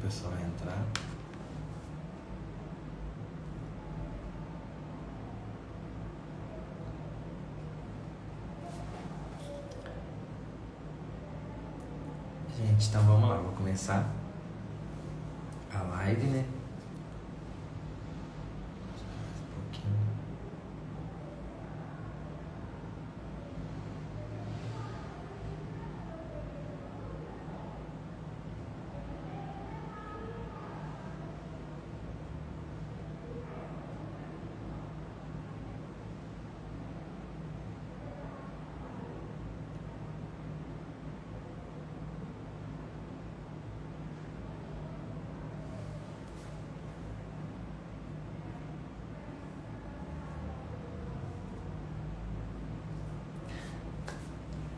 pessoal entrar. Gente, então vamos lá, vou começar a live, né? Um pouquinho.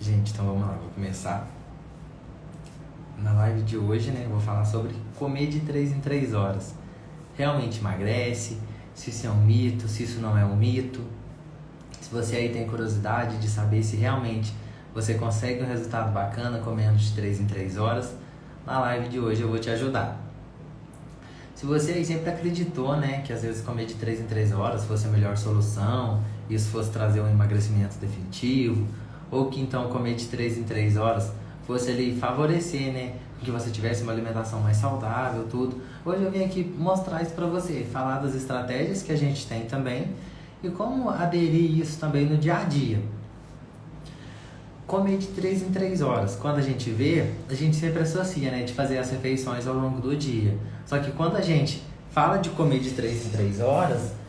Gente, então vamos lá, vou começar. Na live de hoje, né, vou falar sobre comer de 3 em 3 horas. Realmente emagrece? Se isso é um mito, se isso não é um mito. Se você aí tem curiosidade de saber se realmente você consegue um resultado bacana comendo de 3 em 3 horas, na live de hoje eu vou te ajudar. Se você aí sempre acreditou, né, que às vezes comer de 3 em 3 horas fosse a melhor solução, isso fosse trazer um emagrecimento definitivo, ou que então comer de 3 em 3 horas fosse ali favorecer, né, que você tivesse uma alimentação mais saudável, tudo. Hoje eu vim aqui mostrar isso pra você, falar das estratégias que a gente tem também e como aderir isso também no dia a dia. Comer de 3 em 3 horas. Quando a gente vê, a gente sempre associa, né, de fazer as refeições ao longo do dia. Só que quando a gente fala de comer de 3 em 3 horas,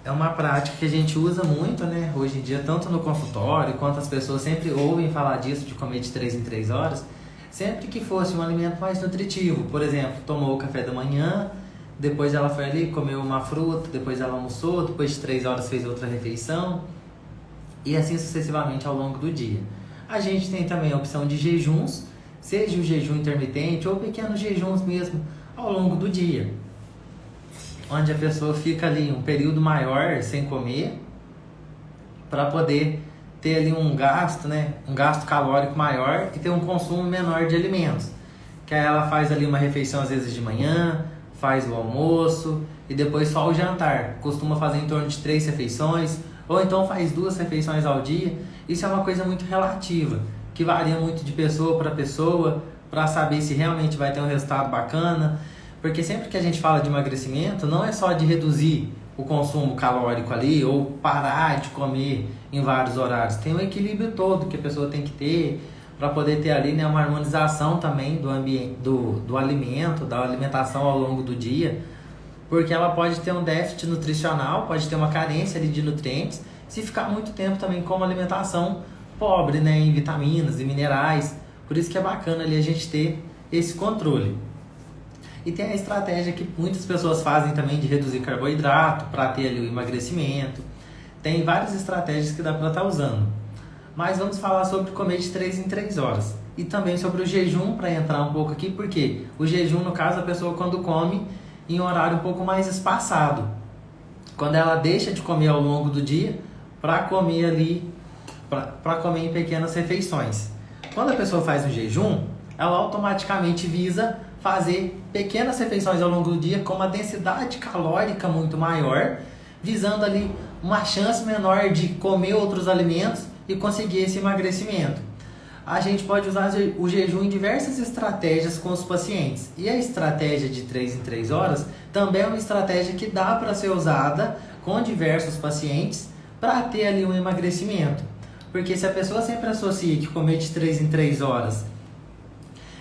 é uma prática que a gente usa muito, né, hoje em dia, tanto no consultório, quanto as pessoas sempre ouvem falar disso, de comer de 3 em 3 horas, sempre que fosse um alimento mais nutritivo. Por exemplo, tomou o café da manhã, depois ela foi ali, comeu uma fruta, depois ela almoçou, depois de 3 horas fez outra refeição, e assim sucessivamente ao longo do dia. A gente tem também a opção de jejuns, seja o jejum intermitente ou pequenos jejuns mesmo ao longo do dia, onde a pessoa fica ali um período maior sem comer para poder ter ali um gasto, né, um gasto calórico maior e ter um consumo menor de alimentos. Que aí ela faz ali uma refeição às vezes de manhã, faz o almoço e depois só o jantar. Costuma fazer em torno de 3 refeições, ou então faz 2 refeições ao dia. Isso é uma coisa muito relativa, que varia muito de pessoa para pessoa, para saber se realmente vai ter um resultado bacana. Porque sempre que a gente fala de emagrecimento, não é só de reduzir o consumo calórico ali, ou parar de comer em vários horários. Tem um equilíbrio todo que a pessoa tem que ter, para poder ter ali, né, uma harmonização também do ambiente, do alimento, da alimentação ao longo do dia. Porque ela pode ter um déficit nutricional, pode ter uma carência ali de nutrientes, se ficar muito tempo também com uma alimentação pobre, né, em vitaminas e minerais. Por isso que é bacana ali a gente ter esse controle. E tem a estratégia que muitas pessoas fazem também de reduzir carboidrato para ter ali o emagrecimento. Tem várias estratégias que dá para estar usando. Mas vamos falar sobre comer de 3 em 3 horas. E também sobre o jejum, para entrar um pouco aqui, porque o jejum, no caso, a pessoa quando come em um horário um pouco mais espaçado. Quando ela deixa de comer ao longo do dia para comer ali, para comer em pequenas refeições. Quando a pessoa faz um jejum, ela automaticamente visa fazer pequenas refeições ao longo do dia com uma densidade calórica muito maior, visando ali uma chance menor de comer outros alimentos e conseguir esse emagrecimento. A gente pode usar o jejum em diversas estratégias com os pacientes. E a estratégia de 3 em 3 horas também é uma estratégia que dá para ser usada com diversos pacientes para ter ali um emagrecimento. Porque se a pessoa sempre associa que comer de 3 em 3 horas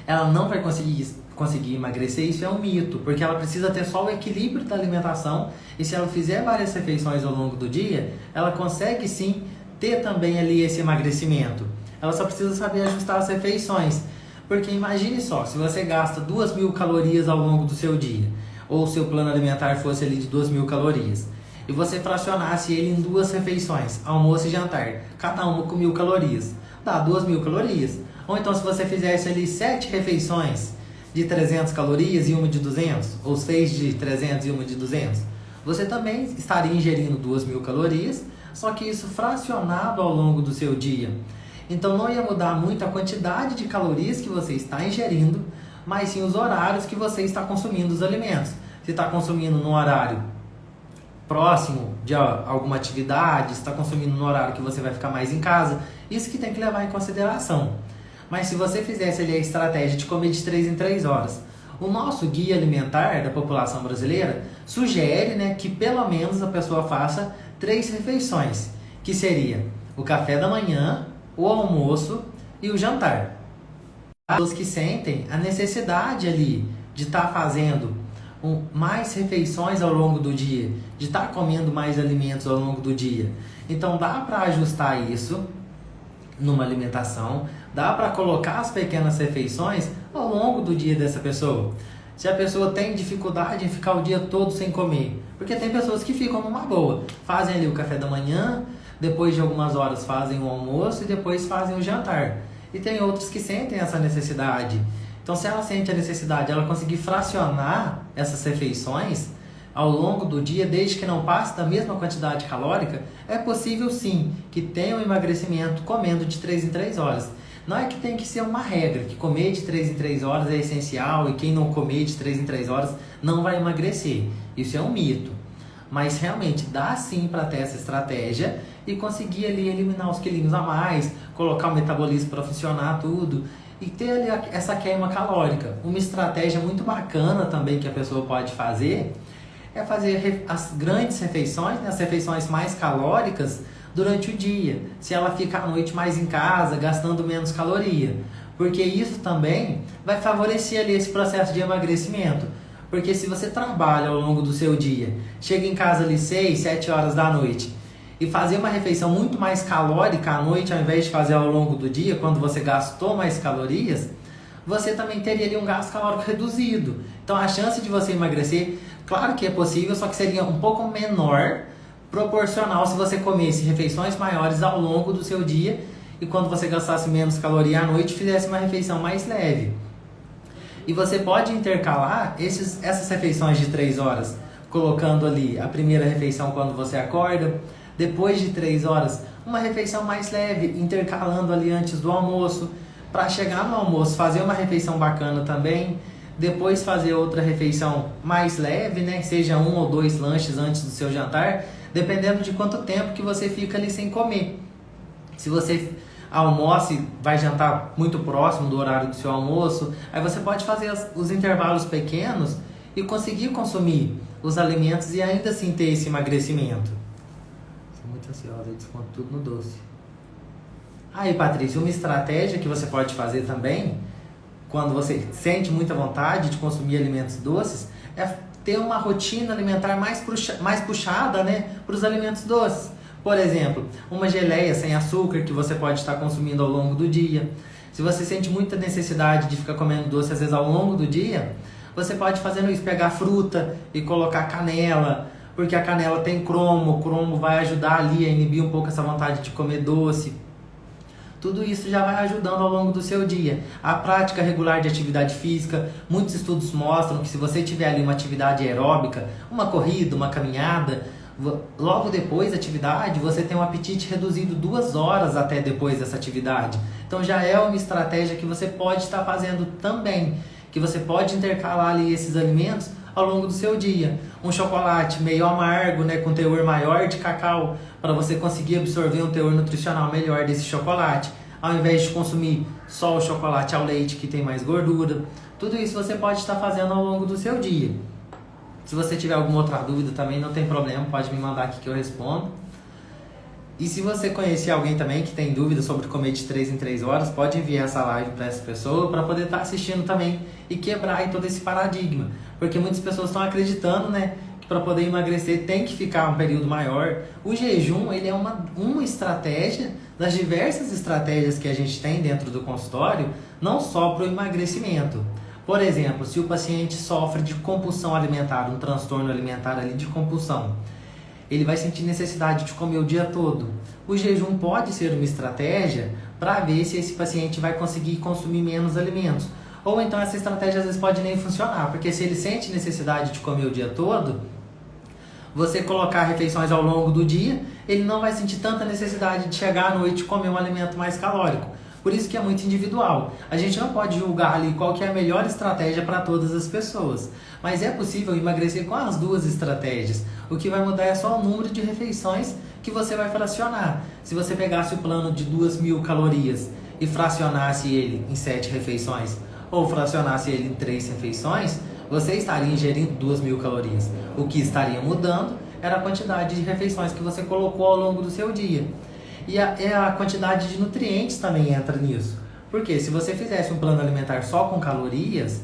ela não vai conseguir emagrecer, isso é um mito, porque ela precisa ter só o equilíbrio da alimentação, e se ela fizer várias refeições ao longo do dia, ela consegue sim ter também ali esse emagrecimento. Ela só precisa saber ajustar as refeições, porque imagine só, se você gasta 2.000 calorias ao longo do seu dia, ou o seu plano alimentar fosse ali de 2.000 calorias, e você fracionasse ele em 2 refeições, almoço e jantar, cada uma com 1.000 calorias, dá 2.000 calorias. Ou então se você fizesse ali 7 refeições de 300 calorias e uma de 200, ou 6 de 300 e uma de 200, você também estaria ingerindo 2.000 calorias, só que isso fracionado ao longo do seu dia. Então não ia mudar muito a quantidade de calorias que você está ingerindo, mas sim os horários que você está consumindo os alimentos. Se está consumindo no horário próximo de alguma atividade, se está consumindo no horário que você vai ficar mais em casa, isso que tem que levar em consideração. Mas se você fizesse ali a estratégia de comer de 3 em 3 horas, o nosso guia alimentar da população brasileira sugere, né, que pelo menos a pessoa faça 3 refeições, que seria o café da manhã, o almoço e o jantar. Os que sentem a necessidade ali de estar fazendo mais refeições ao longo do dia, de estar comendo mais alimentos ao longo do dia. Então dá para ajustar isso numa alimentação, dá para colocar as pequenas refeições ao longo do dia dessa pessoa. Se a pessoa tem dificuldade em ficar o dia todo sem comer, porque tem pessoas que ficam numa boa, fazem ali o café da manhã, depois de algumas horas fazem o almoço e depois fazem o jantar. E tem outros que sentem essa necessidade. Então, se ela sente a necessidade, ela conseguir fracionar essas refeições ao longo do dia, desde que não passe da mesma quantidade calórica, é possível sim que tenha um emagrecimento comendo de 3 em 3 horas. Não é que tem que ser uma regra, que comer de 3 em 3 horas é essencial e quem não comer de 3 em 3 horas não vai emagrecer. Isso é um mito. Mas realmente dá sim para ter essa estratégia e conseguir ali eliminar os quilinhos a mais, colocar o metabolismo para funcionar tudo e ter ali essa queima calórica. Uma estratégia muito bacana também que a pessoa pode fazer é fazer as grandes refeições, né, as refeições mais calóricas durante o dia. Se ela fica à noite mais em casa, gastando menos caloria. Porque isso também vai favorecer ali esse processo de emagrecimento. Porque se você trabalha ao longo do seu dia, chega em casa ali 6, 7 horas da noite e fazer uma refeição muito mais calórica à noite, ao invés de fazer ao longo do dia, quando você gastou mais calorias, você também teria ali um gasto calórico reduzido. Então a chance de você emagrecer, claro que é possível, só que seria um pouco menor, proporcional se você comesse refeições maiores ao longo do seu dia e quando você gastasse menos caloria à noite, fizesse uma refeição mais leve. E você pode intercalar essas refeições de 3 horas, colocando ali a primeira refeição quando você acorda, depois de 3 horas, uma refeição mais leve, intercalando ali antes do almoço, para chegar no almoço, fazer uma refeição bacana também, depois fazer outra refeição mais leve, né? Seja 1 ou 2 lanches antes do seu jantar, dependendo de quanto tempo que você fica ali sem comer. Se você almoça e vai jantar muito próximo do horário do seu almoço, aí você pode fazer os intervalos pequenos e conseguir consumir os alimentos e ainda assim ter esse emagrecimento. Estou muito ansiosa, eu desconto tudo no doce. Aí, Patrícia, uma estratégia que você pode fazer também, quando você sente muita vontade de consumir alimentos doces, é ter uma rotina alimentar mais puxada, né, para os alimentos doces. Por exemplo, uma geleia sem açúcar que você pode estar consumindo ao longo do dia. Se você sente muita necessidade de ficar comendo doce às vezes ao longo do dia, você pode fazer isso, pegar fruta e colocar canela, porque a canela tem cromo, o cromo vai ajudar ali a inibir um pouco essa vontade de comer doce. Tudo isso já vai ajudando ao longo do seu dia. A prática regular de atividade física, muitos estudos mostram que se você tiver ali uma atividade aeróbica, uma corrida, uma caminhada, logo depois da atividade, você tem um apetite reduzido 2 horas até depois dessa atividade. Então já é uma estratégia que você pode estar fazendo também, que você pode intercalar ali esses alimentos ao longo do seu dia. Um chocolate meio amargo, né, com teor maior de cacau, para você conseguir absorver um teor nutricional melhor desse chocolate, ao invés de consumir só o chocolate ao leite que tem mais gordura. Tudo isso você pode estar fazendo ao longo do seu dia. Se você tiver alguma outra dúvida também, não tem problema, pode me mandar aqui que eu respondo. E se você conhecer alguém também que tem dúvida sobre comer de 3 em 3 horas, pode enviar essa live para essa pessoa para poder estar assistindo também e quebrar aí todo esse paradigma. Porque muitas pessoas estão acreditando, né, que para poder emagrecer tem que ficar um período maior. O jejum, ele é uma estratégia das diversas estratégias que a gente tem dentro do consultório, não só para o emagrecimento. Por exemplo, se o paciente sofre de compulsão alimentar, um transtorno alimentar ali de compulsão, ele vai sentir necessidade de comer o dia todo. O jejum pode ser uma estratégia para ver se esse paciente vai conseguir consumir menos alimentos. Ou então essa estratégia às vezes pode nem funcionar, porque se ele sente necessidade de comer o dia todo, você colocar refeições ao longo do dia, ele não vai sentir tanta necessidade de chegar à noite e comer um alimento mais calórico. Por isso que é muito individual. A gente não pode julgar ali qual que é a melhor estratégia para todas as pessoas. Mas é possível emagrecer com as duas estratégias. O que vai mudar é só o número de refeições que você vai fracionar. Se você pegasse o plano de 2.000 calorias e fracionasse ele em 7 refeições, ou fracionasse ele em 3 refeições, você estaria ingerindo 2.000 calorias. O que estaria mudando era a quantidade de refeições que você colocou ao longo do seu dia. E a quantidade de nutrientes também entra nisso. Porque se você fizesse um plano alimentar só com calorias,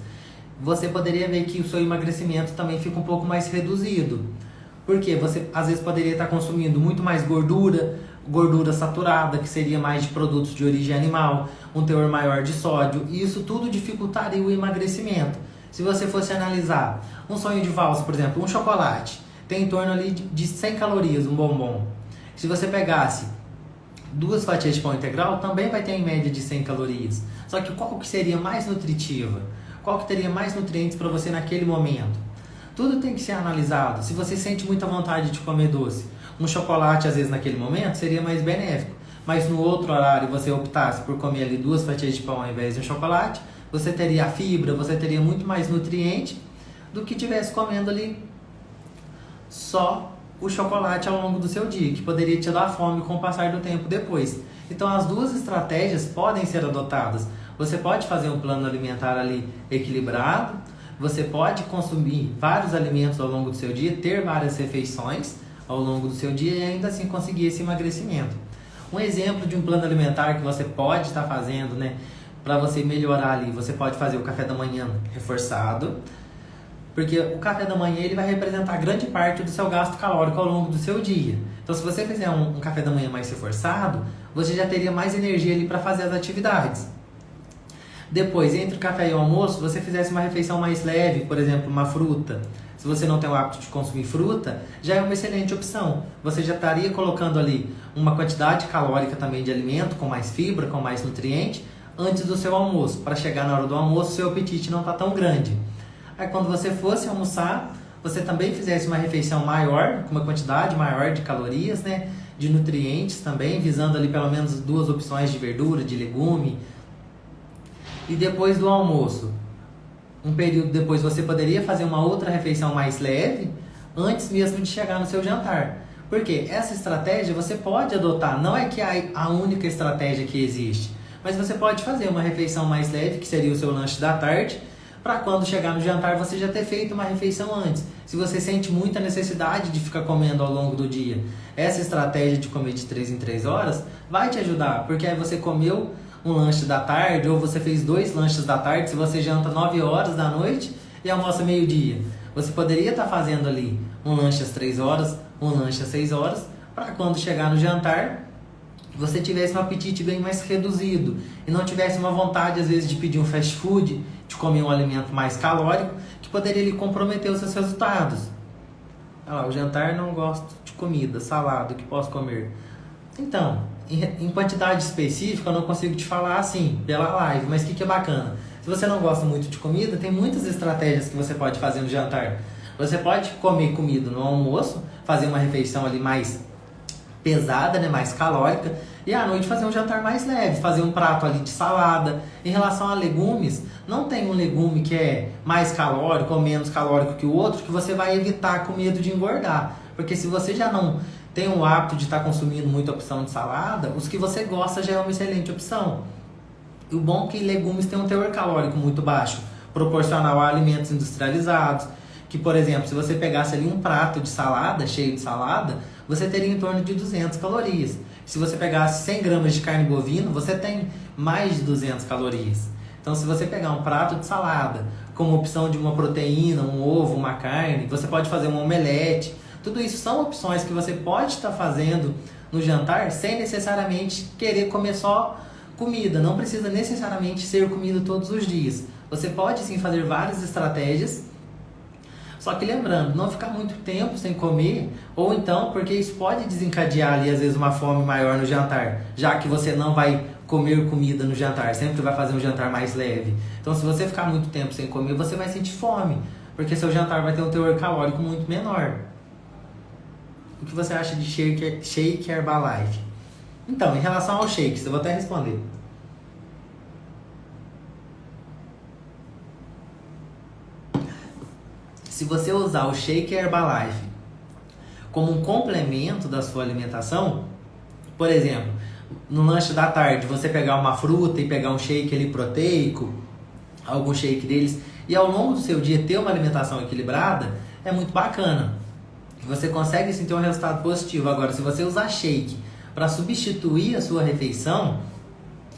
você poderia ver que o seu emagrecimento também fica um pouco mais reduzido. Porque você às vezes poderia estar consumindo muito mais gordura, gordura saturada, que seria mais de produtos de origem animal, um teor maior de sódio, e isso tudo dificultaria o emagrecimento. Se você fosse analisar um sonho de valsa, por exemplo, um chocolate, tem em torno ali de 100 calorias, um bombom. Se você pegasse 2 fatias de pão integral, também vai ter em média de 100 calorias. Só que qual que seria mais nutritiva? Qual que teria mais nutrientes para você naquele momento? Tudo tem que ser analisado. Se você sente muita vontade de comer doce, um chocolate às vezes naquele momento seria mais benéfico. Mas no outro horário você optasse por comer ali 2 fatias de pão ao invés de um chocolate, você teria a fibra, você teria muito mais nutriente do que tivesse comendo ali só o chocolate ao longo do seu dia, que poderia te dar fome com o passar do tempo depois. Então as duas estratégias podem ser adotadas. Você pode fazer um plano alimentar ali equilibrado, você pode consumir vários alimentos ao longo do seu dia, ter várias refeições ao longo do seu dia e ainda assim conseguir esse emagrecimento. Um exemplo de um plano alimentar que você pode estar fazendo, né, para você melhorar ali, você pode fazer o café da manhã reforçado, porque o café da manhã ele vai representar grande parte do seu gasto calórico ao longo do seu dia. Então se você fizer um café da manhã mais reforçado, você já teria mais energia ali para fazer as atividades. Depois, entre o café e o almoço, você fizesse uma refeição mais leve, por exemplo, uma fruta. Se você não tem o hábito de consumir fruta, já é uma excelente opção. Você já estaria colocando ali uma quantidade calórica também de alimento, com mais fibra, com mais nutriente, antes do seu almoço. Para chegar na hora do almoço, seu apetite não está tão grande. Aí quando você fosse almoçar, você também fizesse uma refeição maior, com uma quantidade maior de calorias, né, de nutrientes também, visando ali pelo menos 2 opções de verdura, de legume. E depois do almoço, um período depois, você poderia fazer uma outra refeição mais leve, antes mesmo de chegar no seu jantar. Porque essa estratégia você pode adotar, não é que é a única estratégia que existe, mas você pode fazer uma refeição mais leve, que seria o seu lanche da tarde, para quando chegar no jantar você já ter feito uma refeição antes. Se você sente muita necessidade de ficar comendo ao longo do dia, essa estratégia de comer de 3 em 3 horas vai te ajudar, porque aí você comeu um lanche da tarde, ou você fez 2 lanches da tarde, se você janta 9 horas da noite e almoça meio-dia. Você poderia estar fazendo ali um lanche às 3 horas, um lanche às 6 horas, para quando chegar no jantar, você tivesse um apetite bem mais reduzido e não tivesse uma vontade, às vezes, de pedir um fast food, de comer um alimento mais calórico, que poderia lhe comprometer os seus resultados. Olha lá, o jantar não gosto de comida, salada, o que posso comer? Então, em quantidade específica eu não consigo te falar assim, pela live, mas o que é bacana? Se você não gosta muito de comida, tem muitas estratégias que você pode fazer no jantar. Você pode comer comida no almoço, fazer uma refeição ali mais pesada, né, mais calórica, e à noite fazer um jantar mais leve, fazer um prato ali de salada. Em relação a legumes, não tem um legume que é mais calórico ou menos calórico que o outro que você vai evitar com medo de engordar. Porque se você já não tem o hábito de estar consumindo muita opção de salada, os que você gosta já é uma excelente opção. E o bom é que legumes têm um teor calórico muito baixo, proporcional a alimentos industrializados. Que, por exemplo, se você pegasse ali um prato de salada, cheio de salada, você teria em torno de 200 calorias. Se você pegasse 100 gramas de carne bovina, você tem mais de 200 calorias. Então, se você pegar um prato de salada, como opção de uma proteína, um ovo, uma carne, você pode fazer um omelete. Tudo isso são opções que você pode estar fazendo no jantar sem necessariamente querer comer só comida. Não precisa necessariamente ser comida todos os dias. Você pode sim fazer várias estratégias. Só que lembrando, não ficar muito tempo sem comer, ou então, porque isso pode desencadear ali às vezes uma fome maior no jantar, já que você não vai comer comida no jantar, sempre vai fazer um jantar mais leve. Então se você ficar muito tempo sem comer, você vai sentir fome, porque seu jantar vai ter um teor calórico muito menor. O que você acha de shake Herbalife? Então, em relação ao shakes, eu vou até responder. Se você usar o Shake Herbalife como um complemento da sua alimentação, por exemplo, no lanche da tarde, você pegar uma fruta e pegar um shake ali proteico, algum shake deles, e ao longo do seu dia ter uma alimentação equilibrada, é muito bacana. Você consegue sim ter um resultado positivo. Agora, se você usar shake para substituir a sua refeição,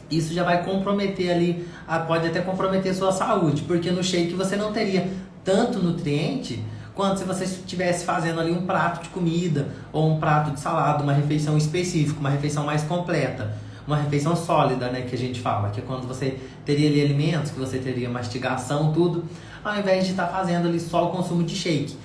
isso já vai comprometer ali, pode até comprometer a sua saúde, porque no shake você não teria tanto nutriente quanto se você estivesse fazendo ali um prato de comida ou um prato de salada, uma refeição específica, uma refeição mais completa, uma refeição sólida, né, que a gente fala, que é quando você teria ali alimentos, que você teria mastigação, tudo, ao invés de estar fazendo ali só o consumo de shake,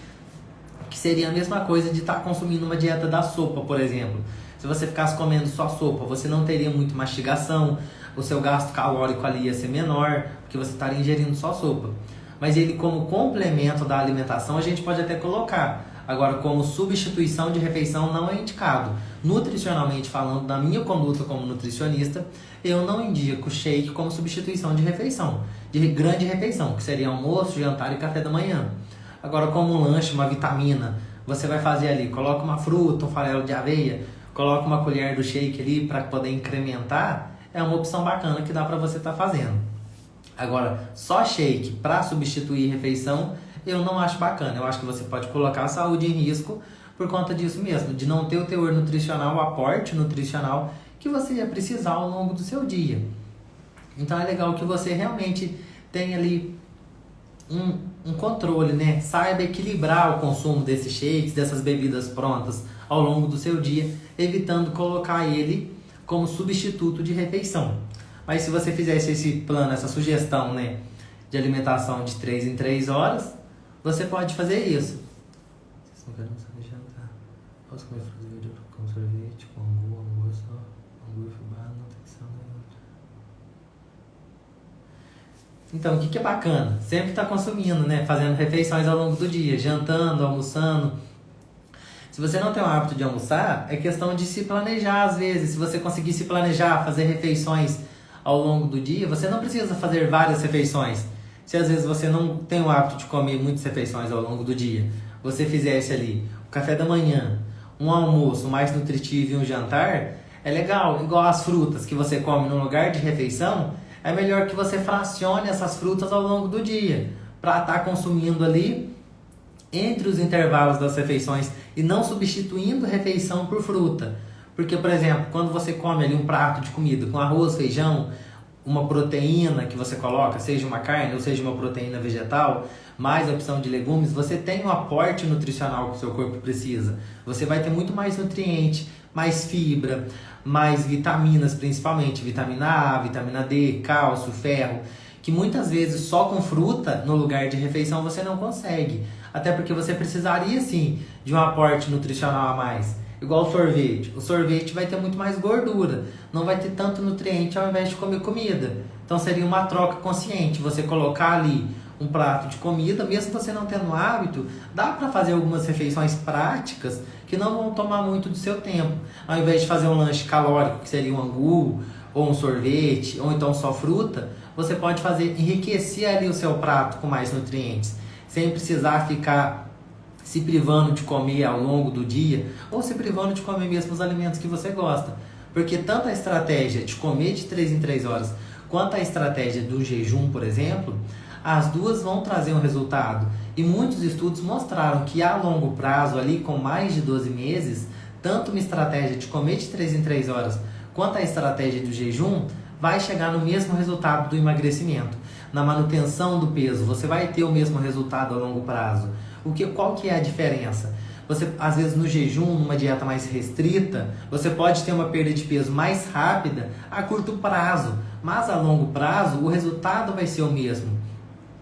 que seria a mesma coisa de estar consumindo uma dieta da sopa, por exemplo. Se você ficasse comendo só sopa, você não teria muito mastigação, o seu gasto calórico ali ia ser menor, porque você estaria ingerindo só sopa. Mas ele, como complemento da alimentação, a gente pode até colocar. Agora, como substituição de refeição, não é indicado. Nutricionalmente falando, na minha conduta como nutricionista, eu não indico shake como substituição de refeição, de grande refeição, que seria almoço, jantar e café da manhã. Agora, como um lanche, uma vitamina, você vai fazer ali, coloca uma fruta, um farelo de aveia, coloca uma colher do shake ali para poder incrementar, é uma opção bacana que dá para você estar fazendo. Agora, só shake para substituir refeição, eu não acho bacana. Eu acho que você pode colocar a saúde em risco por conta disso mesmo, de não ter o teor nutricional, o aporte nutricional que você ia precisar ao longo do seu dia. Então é legal que você realmente tenha ali um controle, né? Saiba equilibrar o consumo desses shakes, dessas bebidas prontas ao longo do seu dia, evitando colocar ele como substituto de refeição. Mas se você fizesse esse plano, essa sugestão, né, de alimentação de 3 em 3 horas, você pode fazer isso. Vocês não querem saber jantar? Posso comer fruta verde com sorvete, com angu, almoço, angu e fubá, não tem que ser nenhuma. Então, o que é bacana? Sempre está consumindo, né, fazendo refeições ao longo do dia, jantando, almoçando. Se você não tem o hábito de almoçar, é questão de se planejar às vezes. Se você conseguir se planejar, fazer refeições ao longo do dia, você não precisa fazer várias refeições. Se às vezes você não tem o hábito de comer muitas refeições ao longo do dia, você fizesse ali o café da manhã, um almoço mais nutritivo e um jantar, é legal. Igual as frutas que você come no lugar de refeição, é melhor que você fracione essas frutas ao longo do dia, para estar consumindo ali entre os intervalos das refeições e não substituindo refeição por fruta. Porque, por exemplo, quando você come ali um prato de comida com arroz, feijão, uma proteína que você coloca, seja uma carne ou seja uma proteína vegetal, mais a opção de legumes, você tem um aporte nutricional que o seu corpo precisa. Você vai ter muito mais nutriente, mais fibra, mais vitaminas, principalmente vitamina A, vitamina D, cálcio, ferro, que muitas vezes só com fruta no lugar de refeição você não consegue. Até porque você precisaria sim de um aporte nutricional a mais. Igual o sorvete. O sorvete vai ter muito mais gordura, não vai ter tanto nutriente ao invés de comer comida. Então seria uma troca consciente. Você colocar ali um prato de comida, mesmo você não tendo hábito, dá para fazer algumas refeições práticas que não vão tomar muito do seu tempo. Ao invés de fazer um lanche calórico, que seria um angu, ou um sorvete, ou então só fruta, você pode fazer, enriquecer ali o seu prato com mais nutrientes, sem precisar ficar se privando de comer ao longo do dia, ou se privando de comer mesmo os alimentos que você gosta. Porque tanto a estratégia de comer de 3 em 3 horas, quanto a estratégia do jejum, por exemplo, as duas vão trazer um resultado. E muitos estudos mostraram que a longo prazo, ali com mais de 12 meses, tanto uma estratégia de comer de 3 em 3 horas, quanto a estratégia do jejum, vai chegar no mesmo resultado do emagrecimento. Na manutenção do peso, você vai ter o mesmo resultado a longo prazo. Qual que é a diferença? Você, às vezes, no jejum, numa dieta mais restrita, você pode ter uma perda de peso mais rápida a curto prazo, mas a longo prazo o resultado vai ser o mesmo.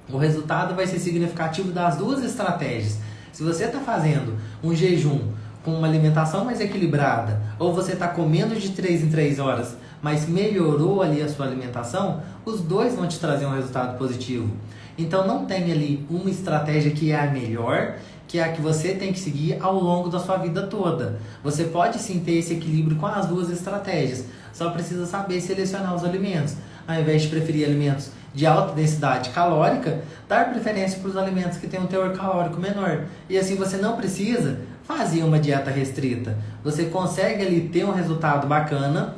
O resultado vai ser significativo das duas estratégias. Se você está fazendo um jejum com uma alimentação mais equilibrada, ou você está comendo de 3 em 3 horas, mas melhorou ali a sua alimentação, os dois vão te trazer um resultado positivo. Então não tem ali uma estratégia que é a melhor, que é a que você tem que seguir ao longo da sua vida toda. Você pode sim ter esse equilíbrio com as duas estratégias, só precisa saber selecionar os alimentos. Ao invés de preferir alimentos de alta densidade calórica, dar preferência para os alimentos que têm um teor calórico menor. E assim você não precisa fazer uma dieta restrita. Você consegue ali ter um resultado bacana,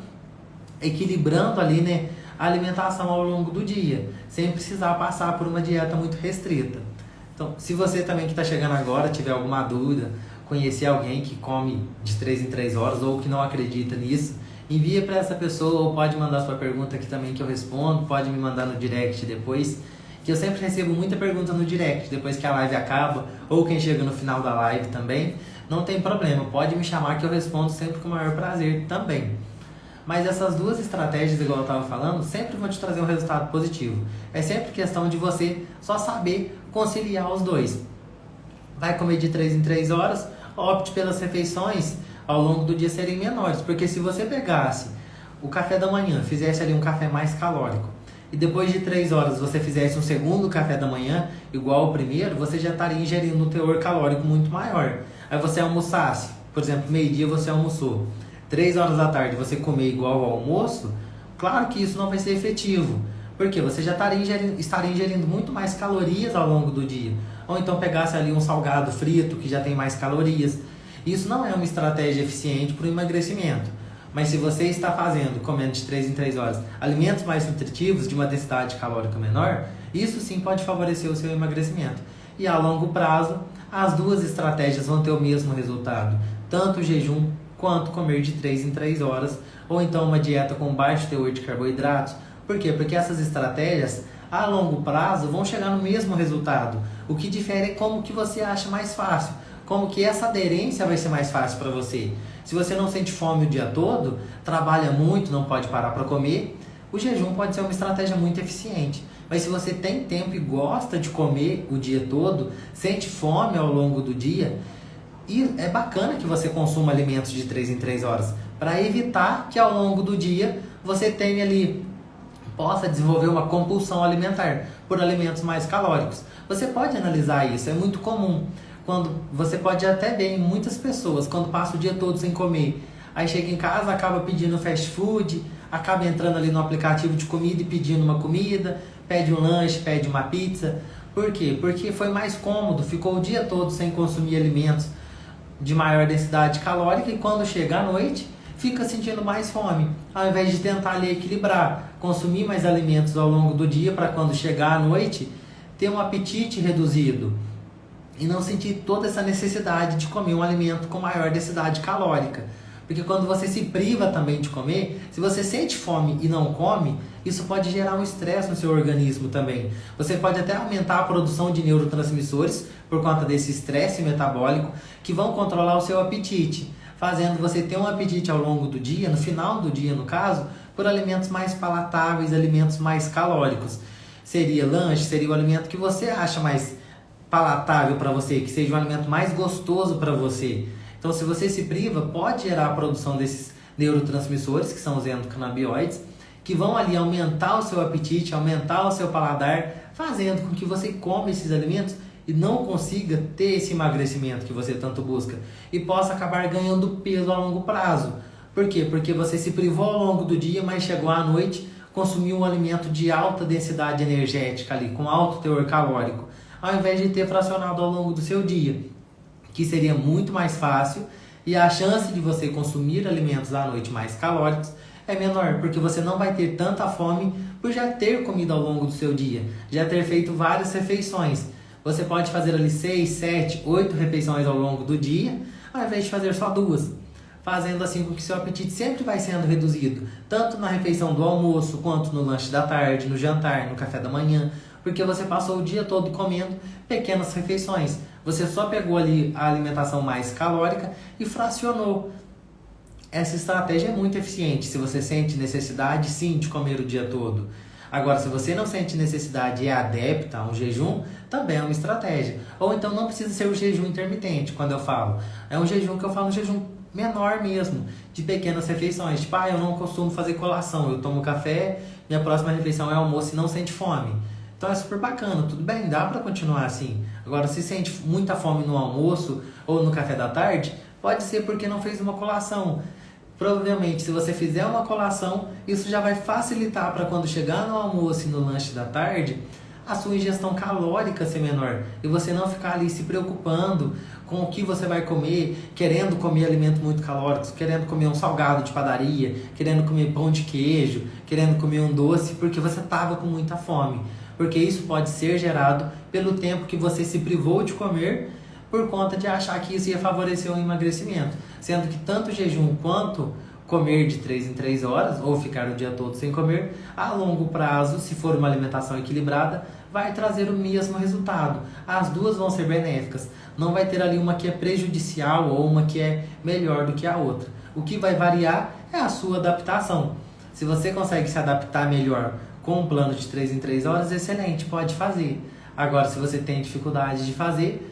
equilibrando ali, né, a alimentação ao longo do dia, sem precisar passar por uma dieta muito restrita. Então, se você também que está chegando agora tiver alguma dúvida, conhecer alguém que come de 3 em 3 horas ou que não acredita nisso, envia para essa pessoa ou pode mandar sua pergunta aqui também que eu respondo, pode me mandar no direct depois, que eu sempre recebo muita pergunta no direct depois que a live acaba ou quem chega no final da live também, não tem problema, pode me chamar que eu respondo sempre com o maior prazer também. Mas essas duas estratégias, igual eu estava falando, sempre vão te trazer um resultado positivo. É sempre questão de você só saber conciliar os dois. Vai comer de 3 em 3 horas, opte pelas refeições ao longo do dia serem menores. Porque se você pegasse o café da manhã, fizesse ali um café mais calórico, e depois de 3 horas você fizesse um segundo café da manhã, igual ao primeiro, você já estaria ingerindo um teor calórico muito maior. Aí você almoçasse, por exemplo, meio-dia você almoçou, 3 horas da tarde você comer igual ao almoço, claro que isso não vai ser efetivo. Porque você já estaria ingerindo muito mais calorias ao longo do dia. Ou então pegasse ali um salgado frito que já tem mais calorias. Isso não é uma estratégia eficiente para o emagrecimento. Mas se você está comendo de 3 em 3 horas, alimentos mais nutritivos, de uma densidade calórica menor, isso sim pode favorecer o seu emagrecimento. E a longo prazo, as duas estratégias vão ter o mesmo resultado. Tanto o jejum quanto comer de 3 em 3 horas, ou então uma dieta com baixo teor de carboidratos. Por quê? Porque essas estratégias, a longo prazo, vão chegar no mesmo resultado. O que difere é como que você acha mais fácil, como que essa aderência vai ser mais fácil para você. Se você não sente fome o dia todo, trabalha muito, não pode parar para comer, o jejum pode ser uma estratégia muito eficiente. Mas se você tem tempo e gosta de comer o dia todo, sente fome ao longo do dia, e é bacana que você consuma alimentos de 3 em 3 horas, para evitar que ao longo do dia você tenha ali, possa desenvolver uma compulsão alimentar por alimentos mais calóricos. Você pode analisar isso, é muito comum. Quando você pode até ver em muitas pessoas, quando passa o dia todo sem comer, aí chega em casa, acaba pedindo fast food, acaba entrando ali no aplicativo de comida e pedindo uma comida, pede um lanche, pede uma pizza. Por quê? Porque foi mais cômodo, ficou o dia todo sem consumir alimentos de maior densidade calórica e quando chega à noite, fica sentindo mais fome. Ao invés de tentar ali equilibrar, consumir mais alimentos ao longo do dia para quando chegar à noite, ter um apetite reduzido e não sentir toda essa necessidade de comer um alimento com maior densidade calórica. Porque quando você se priva também de comer, se você sente fome e não come, isso pode gerar um estresse no seu organismo também. Você pode até aumentar a produção de neurotransmissores por conta desse estresse metabólico que vão controlar o seu apetite, fazendo você ter um apetite ao longo do dia, no final do dia no caso, por alimentos mais palatáveis, alimentos mais calóricos. Seria lanche, seria o alimento que você acha mais palatável para você, que seja um alimento mais gostoso para você. Então, se você se priva, pode gerar a produção desses neurotransmissores, que são os endocannabinoides, que vão ali aumentar o seu apetite, aumentar o seu paladar, fazendo com que você come esses alimentos e não consiga ter esse emagrecimento que você tanto busca e possa acabar ganhando peso a longo prazo. Por quê? Porque você se privou ao longo do dia, mas chegou à noite, consumiu um alimento de alta densidade energética ali, com alto teor calórico, ao invés de ter fracionado ao longo do seu dia, que seria muito mais fácil e a chance de você consumir alimentos à noite mais calóricos é menor, porque você não vai ter tanta fome por já ter comido ao longo do seu dia, já ter feito várias refeições. Você pode fazer ali 6, 7, 8 refeições ao longo do dia, ao invés de fazer só 2. Fazendo assim com que seu apetite sempre vai sendo reduzido, tanto na refeição do almoço, quanto no lanche da tarde, no jantar, no café da manhã, porque você passou o dia todo comendo pequenas refeições. Você só pegou ali a alimentação mais calórica e fracionou. Essa estratégia é muito eficiente se você sente necessidade, sim, de comer o dia todo. Agora, se você não sente necessidade e é adepta a um jejum, também é uma estratégia. Ou então não precisa ser o jejum intermitente, quando eu falo. É um jejum que eu falo, um jejum menor mesmo, de pequenas refeições. Tipo, eu não costumo fazer colação, eu tomo café, minha próxima refeição é almoço e não sente fome. Então é super bacana, tudo bem, dá pra continuar assim. Agora, se sente muita fome no almoço ou no café da tarde, pode ser porque não fez uma colação. Provavelmente, se você fizer uma colação, isso já vai facilitar para quando chegar no almoço e no lanche da tarde, a sua ingestão calórica ser menor e você não ficar ali se preocupando com o que você vai comer, querendo comer alimentos muito calóricos, querendo comer um salgado de padaria, querendo comer pão de queijo, querendo comer um doce, porque você estava com muita fome. Porque isso pode ser gerado pelo tempo que você se privou de comer por conta de achar que isso ia favorecer o emagrecimento. Sendo que tanto o jejum quanto comer de 3 em 3 horas, ou ficar o dia todo sem comer, a longo prazo, se for uma alimentação equilibrada, vai trazer o mesmo resultado. As duas vão ser benéficas. Não vai ter ali uma que é prejudicial ou uma que é melhor do que a outra. O que vai variar é a sua adaptação. Se você consegue se adaptar melhor com um plano de 3 em 3 horas, excelente, pode fazer. Agora, se você tem dificuldade de fazer,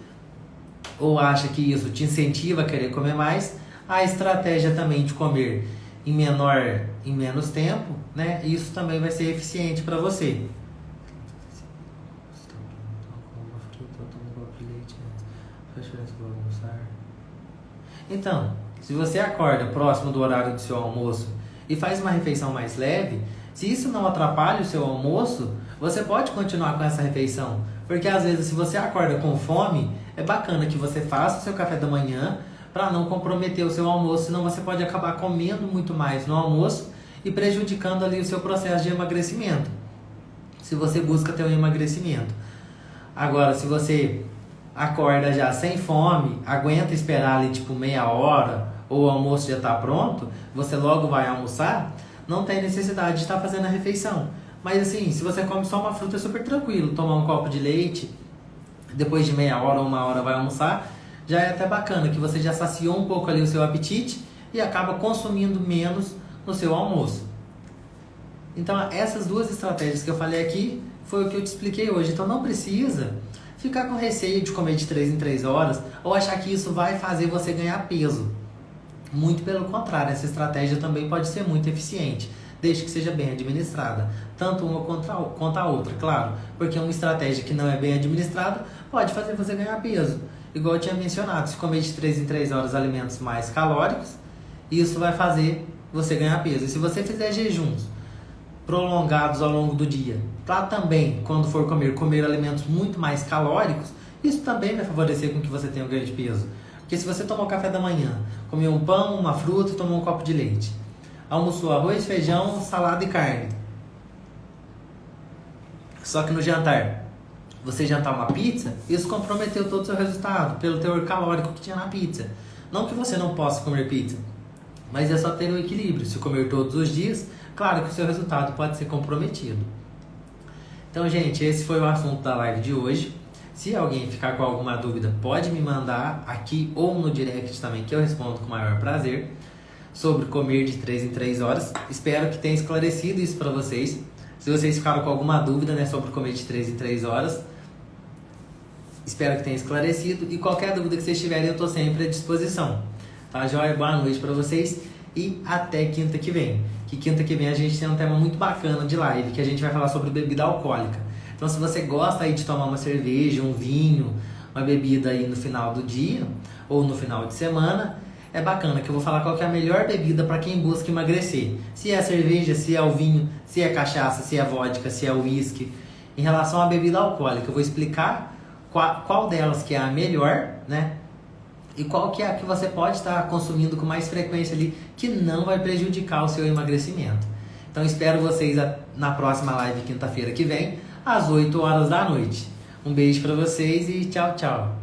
ou acha que isso te incentiva a querer comer mais, a estratégia também de comer em menos tempo, né? Isso também vai ser eficiente para você. Então, se você acorda próximo do horário do seu almoço e faz uma refeição mais leve, se isso não atrapalha o seu almoço, você pode continuar com essa refeição. Porque às vezes, se você acorda com fome, é bacana que você faça o seu café da manhã para não comprometer o seu almoço, senão você pode acabar comendo muito mais no almoço e prejudicando ali o seu processo de emagrecimento, se você busca ter um emagrecimento. Agora, se você acorda já sem fome, aguenta esperar ali tipo meia hora, ou o almoço já está pronto, você logo vai almoçar, não tem necessidade de estar fazendo a refeição. Mas assim, se você come só uma fruta, é super tranquilo, tomar um copo de leite, depois de meia hora ou uma hora vai almoçar, já é até bacana, que você já saciou um pouco ali o seu apetite e acaba consumindo menos no seu almoço. Então essas duas estratégias que eu falei aqui foi o que eu te expliquei hoje. Então não precisa ficar com receio de comer de 3 em 3 horas ou achar que isso vai fazer você ganhar peso. Muito pelo contrário, essa estratégia também pode ser muito eficiente, desde que seja bem administrada, tanto uma quanto a outra, claro, porque uma estratégia que não é bem administrada pode fazer você ganhar peso. Igual eu tinha mencionado, se comer de 3 em 3 horas alimentos mais calóricos, isso vai fazer você ganhar peso. E se você fizer jejuns prolongados ao longo do dia, para também, quando for comer alimentos muito mais calóricos, isso também vai favorecer com que você tenha um ganho de peso. Porque se você tomou café da manhã, comeu um pão, uma fruta e tomou um copo de leite, almoçou arroz, feijão, salada e carne, só que no jantar você jantar uma pizza, isso comprometeu todo o seu resultado pelo teor calórico que tinha na pizza. Não que você não possa comer pizza, mas é só ter um equilíbrio. Se comer todos os dias, claro que o seu resultado pode ser comprometido. Então, gente, esse foi o assunto da live de hoje. Se alguém ficar com alguma dúvida, pode me mandar aqui ou no direct também, que eu respondo com o maior prazer, sobre comer de 3 em 3 horas. Espero que tenha esclarecido isso para vocês. Se vocês ficaram com alguma dúvida, né, sobre comer de 3 em 3 horas, espero que tenha esclarecido. E qualquer dúvida que vocês tiverem, eu estou sempre à disposição. Tá, joia? Boa noite para vocês e até quinta que vem. Que quinta que vem a gente tem um tema muito bacana de live, que a gente vai falar sobre bebida alcoólica. Então, se você gosta aí de tomar uma cerveja, um vinho, uma bebida aí no final do dia ou no final de semana, é bacana que eu vou falar qual que é a melhor bebida para quem busca emagrecer. Se é a cerveja, se é o vinho, se é cachaça, se é vodka, se é o uísque. Em relação à bebida alcoólica, eu vou explicar qual delas que é a melhor, né? E qual que é a que você pode estar consumindo com mais frequência ali, que não vai prejudicar o seu emagrecimento. Então espero vocês na próxima live quinta-feira que vem, às 8 horas da noite. Um beijo para vocês e tchau, tchau.